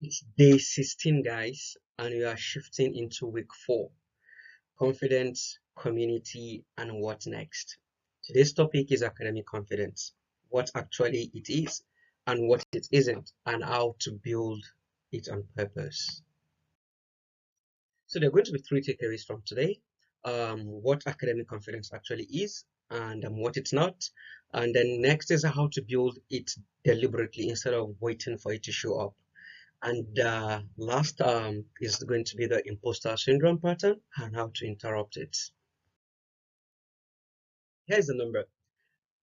It's day 16, guys, and we are shifting into week 4, confidence, community, and what next. Today's topic is academic confidence, what actually it is and what it isn't, and how to build it on purpose. So there are going to be 3 takeaways from today. What academic confidence actually is and what it's not. And then next is how to build it deliberately instead of waiting for it to show up. And last is going to be the imposter syndrome pattern and how to interrupt it. Here's the number.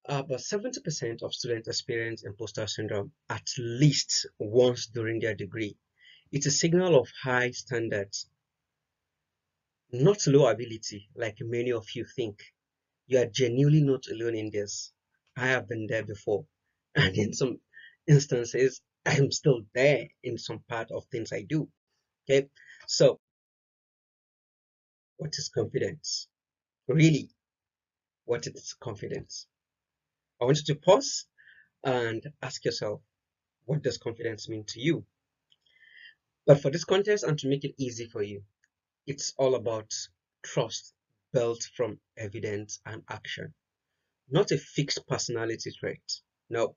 About 70% of students experience imposter syndrome at least once during their degree. It's a signal of high standards, not low ability, like many of you think. You are genuinely not alone in this. I have been there before. And in some instances, I'm still there in some part of things I do. Okay. So, what is confidence? Really, what is confidence? I want you to pause and ask yourself, what does confidence mean to you? But for this context and to make it easy for you, it's all about trust built from evidence and action, not a fixed personality trait. No,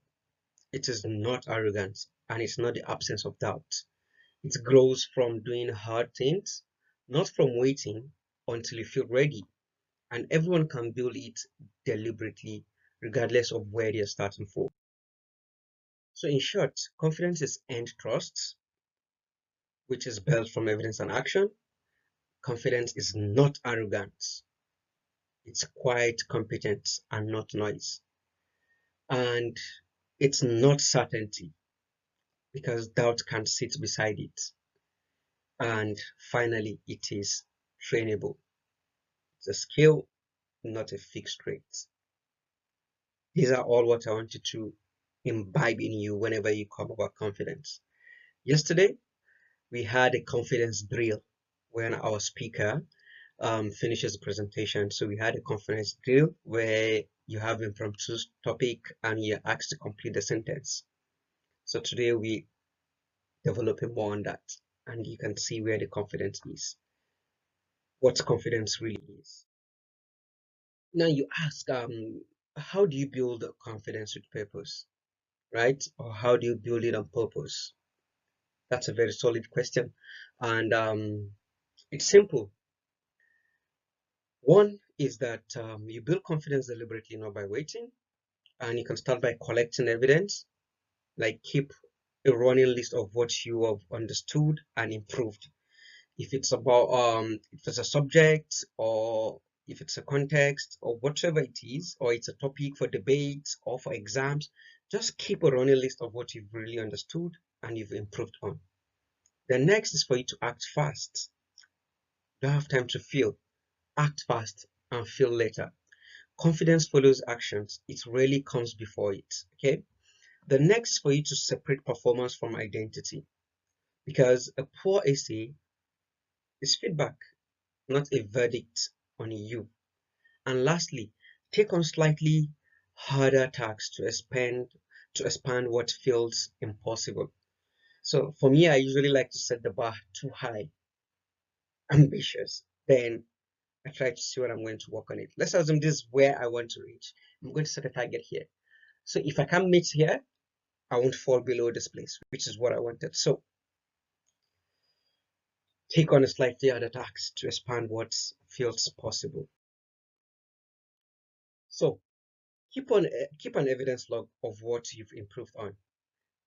it is not arrogance and it's not the absence of doubt. It grows from doing hard things, not from waiting until you feel ready. And everyone can build it deliberately, regardless of where they're starting from. So, in short, confidence is earned trust, which is built from evidence and action. Confidence is not arrogance, it's quiet competence and not noise. And it's not certainty because doubt can sit beside it. And finally, it is trainable. It's a skill, not a fixed trait. These are all what I want you to imbibe in you whenever you come about confidence. Yesterday, we had a confidence drill when our speaker finishes the presentation. So we had a confidence drill where you have impromptu topic and you're asked to complete the sentence. So today we developing more on that, and you can see where the confidence is, what confidence really is. Now you ask, how do you build confidence with purpose, right? Or how do you build it on purpose? That's a very solid question, and it's simple. One is that you build confidence deliberately, not by waiting, and you can start by collecting evidence, like keep a running list of what you have understood and improved. If it's about if it's a subject or if it's a context or whatever it is, or it's a topic for debate or for exams, just keep a running list of what you've really understood and you've improved on. The next is for you to act fast. You don't have time to feel. Act fast and feel later. Confidence follows actions. It rarely comes before it. Okay. The next is for you to separate performance from identity, because a poor essay is feedback, not a verdict on you. And lastly, take on slightly harder tasks to expand what feels impossible. So for me, I usually like to set the bar too high, ambitious. Then I try to see what I'm going to work on it. Let's assume this is where I want to reach. I'm going to set a target here. So if I can't meet here, I won't fall below this place, which is what I wanted. So take on a slightly harder task to expand what feels possible. So keep an evidence log of what you've improved on.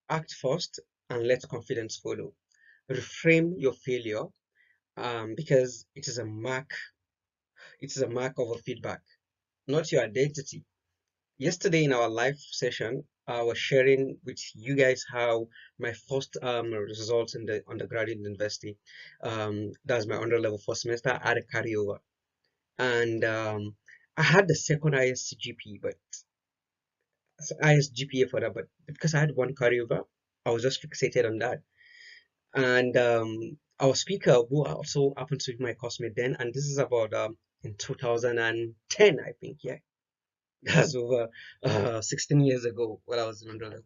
Act first and let confidence follow. Reframe your failure because it is a mark of a feedback, not your identity. Yesterday in our live session, I was sharing with you guys how my first results in the undergraduate university, that's my underlevel first semester, I had a carryover. And I had the second highest GP, but highest GPA for that, but because I had one carryover, I was just fixated on that. And our speaker, who also happened to be my classmate then, and this is about in 2010, I think, yeah, that's over 16 years ago when I was in underlevel.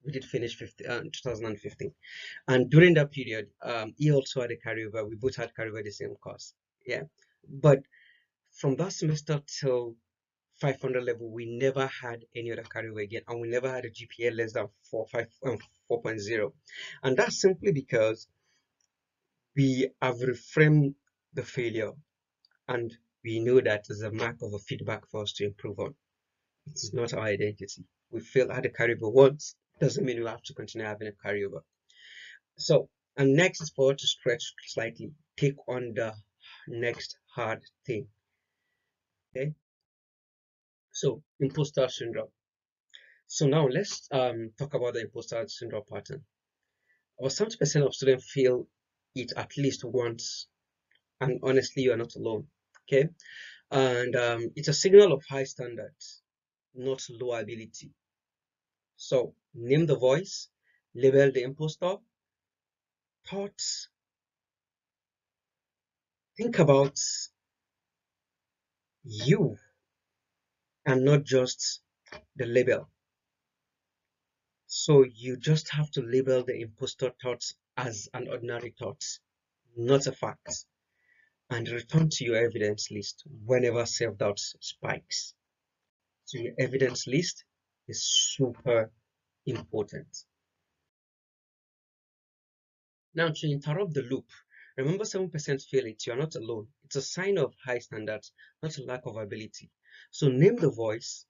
We did finish 2015. And during that period, he also had a carryover. We both had carryover the same course. Yeah. But from that semester till 500 level, we never had any other carryover again, and we never had a GPA less than 4.0. And that's simply because we have reframed the failure, and we know that is a mark of a feedback for us to improve on. It's not our identity. We failed at the carryover once, doesn't mean we have to continue having a carryover. So, and next is for us to stretch slightly, take on the next hard thing. Okay, so imposter syndrome. So now let's talk about the imposter syndrome pattern. About 70% of students feel it at least once, and honestly, you are not alone. Okay, and it's a signal of high standards, not low ability. So name the voice, label the imposter, thoughts, think about you and not just the label. So you just have to label the imposter thoughts as an ordinary thought, not a fact, and return to your evidence list whenever self-doubt spikes. So your evidence list is super important. Now, to interrupt the loop, remember 7% fail it. You're not alone. It's a sign of high standards, not a lack of ability. So name the voice.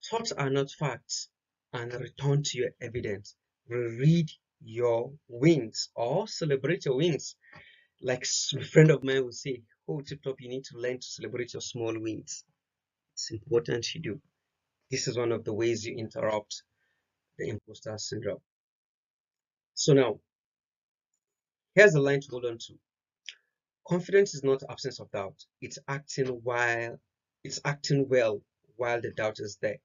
Thoughts are not facts, and return to your evidence. Read your wins or celebrate your wins. Like a friend of mine would say, oh, tip top, you need to learn to celebrate your small wins. It's important you do. This is one of the ways you interrupt the imposter syndrome. So now, here's the line to hold on to. Confidence is not absence of doubt. It's acting well while the doubt is there.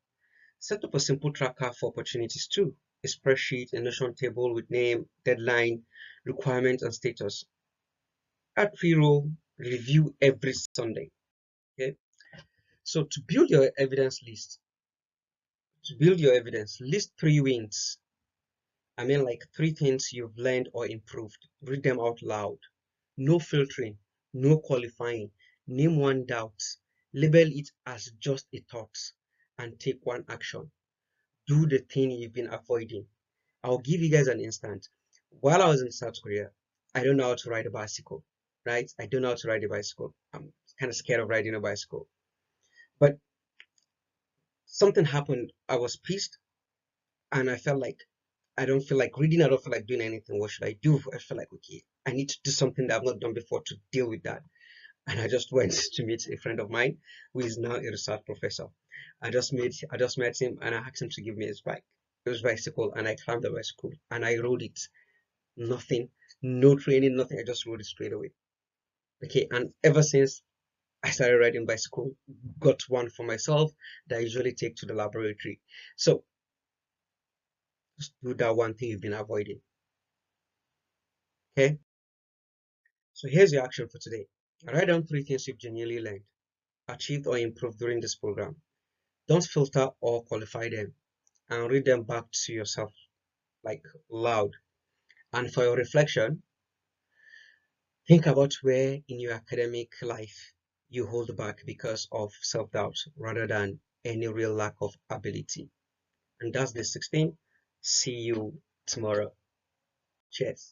Set up a simple tracker for opportunities too. A spreadsheet, a notion table with name, deadline, requirement, and status. Add pre-roll, review every Sunday. Okay. So to build your evidence, list 3 wins. I mean, like 3 things you've learned or improved. Read them out loud. No filtering, no qualifying. Name one doubt. Label it as just a thought and take one action. Do the thing you've been avoiding. I'll give you guys an instant. While I was in South Korea, I don't know how to ride a bicycle, right? I don't know how to ride a bicycle. I'm kind of scared of riding a bicycle. But something happened. I was pissed and I felt like I don't feel like reading. I don't feel like doing anything. What should I do? I feel like, okay, I need to do something that I've not done before to deal with that. And I just went to meet a friend of mine who is now a research professor. I just met him and I asked him to give me his bicycle, and I climbed the bicycle and I rode it. Nothing, no training, nothing. I just rode it straight away. Okay, and ever since I started riding bicycle, got one for myself that I usually take to the laboratory. So just do that one thing you've been avoiding. Okay, so here's your action for today. Write down 3 things you've genuinely learned, achieved, or improved during this program. Don't filter or qualify them, and read them back to yourself like loud. And for your reflection, think about where in your academic life you hold back because of self-doubt rather than any real lack of ability. And that's the 16th. See you tomorrow. Cheers.